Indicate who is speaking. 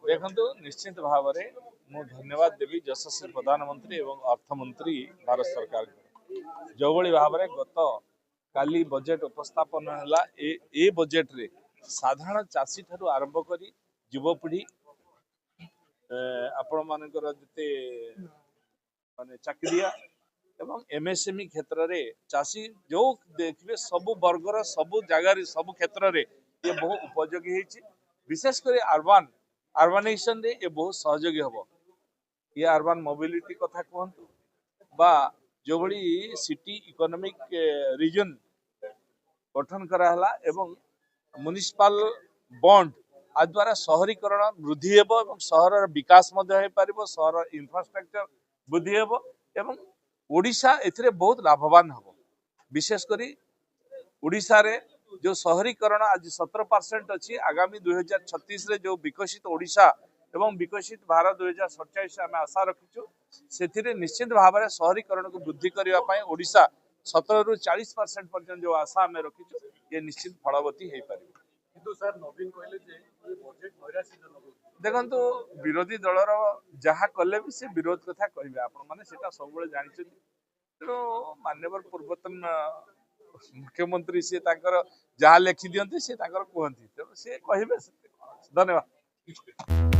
Speaker 1: देखो निश्चित भाव में मु धन्यवाद देवी यशस्वी प्रधानमंत्री एवं अर्थमंत्री भारत सरकार जो भाव में गत काली बजेट उपस्थापन है ए बजेट रे साधारण चाषी ठारू आरंभ कर युवपीढ़ी आपण मानकर जिते माने चाकरिया एवं एमएसएमई क्षेत्र में चाषी जो देखिए सबु वर्गर सबु जगार सबु क्षेत्र में ये बहुत उपयोगी होती विशेषकर अर्बानाइजेशन रे ये बहुत सहयोगी हम ये अर्बान मोबिलिटी कथा कहतु बा जो भली सिटी इकोनॉमिक रीजन गठन कराला एवं म्युनिसिपल बॉन्ड आ द्वारा शहरीकरण वृद्धि हेब एवं सहर विकास सहर इंफ्रास्ट्रक्चर वृद्धि हेब एवं ओडिशा एथिरे बहुत लाभवान हम विशेषकर ओडिशा रे जो शहरीकरण आज 17% अच्छी आगामी 2036 रे जो विकसित ओडिशा एवं विकसित भारत 2047 आम आशा रखीचु से निश्चित भाव में शहरीकरण को वृद्धि करने ओडिशा 17 ରୁ 40% पर्यंत जो आशा आम रखीचु ये निश्चित फलवती हो पार। देखो विरोधी दलर जहाँ कले भी से विरोध कथा कहे आपण मैंने सब जानते तेणु माननीय पूर्वतन मुख्यमंत्री सी जहाँ लिखि दिखती सी कहती तेणु सी कहे। धन्यवाद।